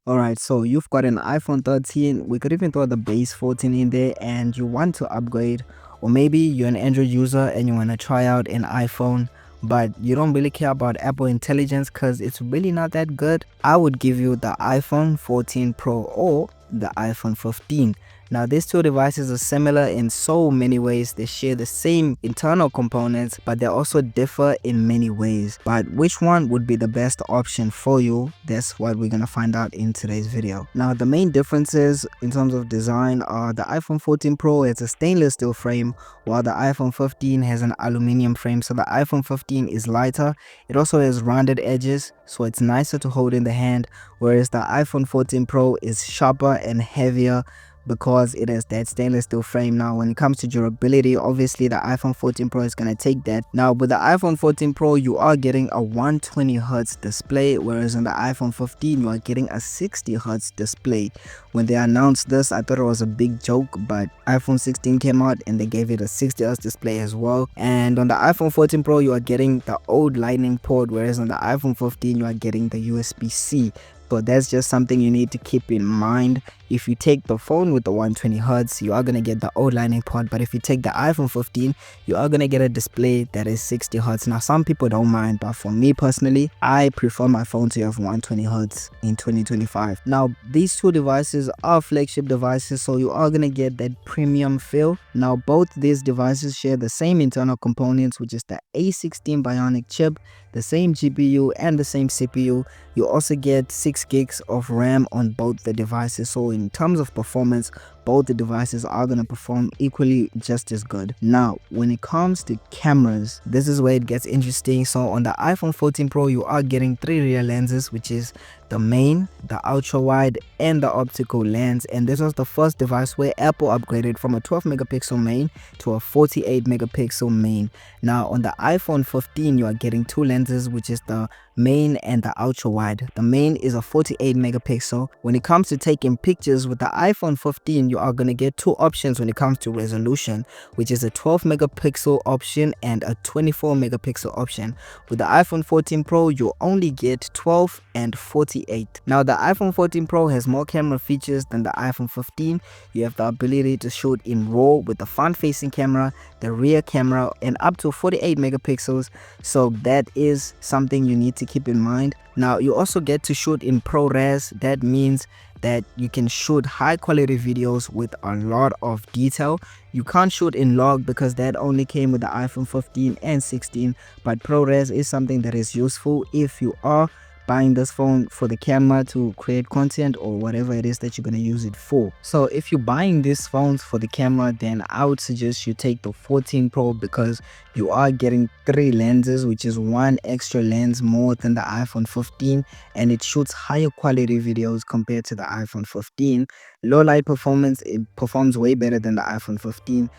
Alright, so you've got an iPhone 13, we could even throw the base 14 in there, and you want to upgrade, or maybe you're an Android user and you want to try out an iPhone, but you don't really care about Apple Intelligence because it's really not that good. I would give you the iPhone 14 Pro or the iPhone 15. Now these two devices are similar in so many ways. They share the same internal components, but they also differ in many ways. But which one would be the best option for you? That's what we're gonna find out in today's video. Now the main differences in terms of design are the iPhone 14 Pro has a stainless steel frame, while the iPhone 15 has an aluminum frame. So the iPhone 15 is lighter. It also has rounded edges, so it's nicer to hold in the hand, whereas the iPhone 14 Pro is sharper and heavier because it has that stainless steel frame. Now when it comes to durability, obviously the iPhone 14 Pro is going to take that. Now with the iPhone 14 Pro, you are getting a 120Hz display, whereas on the iPhone 15 you are getting a 60Hz display. When they announced this, I thought it was a big joke, but iPhone 16 came out and they gave it a 60Hz display as well. And on the iPhone 14 Pro you are getting the old lightning port, whereas on the iPhone 15 you are getting the USB-C. So that's just something you need to keep in mind. If you take the phone with the 120Hz, you are going to get the old lightning port, but if you take the iPhone 15, you are going to get a display that is 60Hz. Now some people don't mind, but for me personally, I prefer my phone to have 120Hz in 2025. Now these two devices are flagship devices, so you are going to get that premium feel. Now both these devices share the same internal components, which is the A16 Bionic chip, the same GPU and the same CPU. You also get 6 gigs of RAM on both the devices, so in terms of performance, both the devices are going to perform equally just as good. Now when it comes to cameras, this is where it gets interesting. So on the iPhone 14 Pro you are getting 3 rear lenses, which is the main, the ultra wide and the optical lens, and this was the first device where Apple upgraded from a 12 megapixel main to a 48 megapixel main. Now on the iPhone 15 you are getting 2 lenses, which is the main and the ultra wide. The main is a 48 megapixel. When it comes to taking pictures with the iPhone 15, you are going to get 2 options when it comes to resolution, which is a 12 megapixel option and a 24 megapixel option. With the iPhone 14 Pro you only get 12 and 48. Now the iPhone 14 Pro has more camera features than the iPhone 15. You have the ability to shoot in RAW with the front facing camera, the rear camera, and up to 48 megapixels. So that is something you need to keep in mind. Now you also get to shoot in ProRes. That means that you can shoot high quality videos with a lot of detail. You can't shoot in log because that only came with the iPhone 15 and 16, but ProRes is something that is useful if you are buying this phone for the camera to create content or whatever it is that you're going to use it for. So if you're buying these phones for the camera, then I would suggest you take the 14 Pro because you are getting 3 lenses, which is 1 extra lens more than the iPhone 15, and it shoots higher quality videos compared to the iPhone 15. Low light performance, it performs way better than the iPhone 15,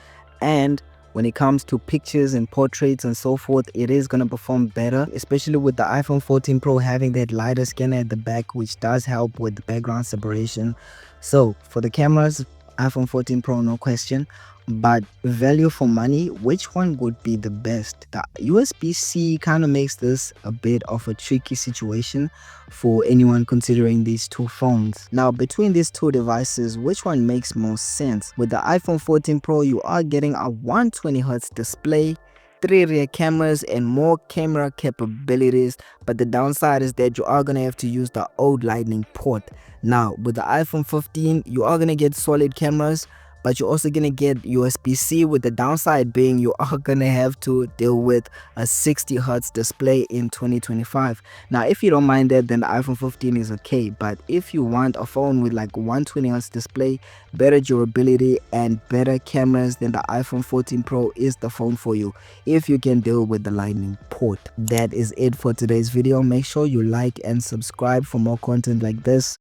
and when it comes to pictures and portraits and so forth, it is going to perform better, especially with the iPhone 14 Pro having that lighter scanner at the back, which does help with the background separation. So for the cameras, iPhone 14 Pro, no question. But value for money, which one would be the best? The USB-C kind of makes this a bit of a tricky situation for anyone considering these two phones. Now between these two devices, which one makes more sense? With the iPhone 14 Pro you are getting a 120Hz display, 3 rear cameras and more camera capabilities, but the downside is that you are going to have to use the old lightning port. Now with the iPhone 15 you are going to get solid cameras, but you're also going to get USB-C, with the downside being you are going to have to deal with a 60Hz display in 2025. Now if you don't mind that, then the iPhone 15 is okay, but if you want a phone with like 120Hz display, better durability and better cameras, then the iPhone 14 Pro is the phone for you if you can deal with the lightning port. That is it for today's video. Make sure you like and subscribe for more content like this.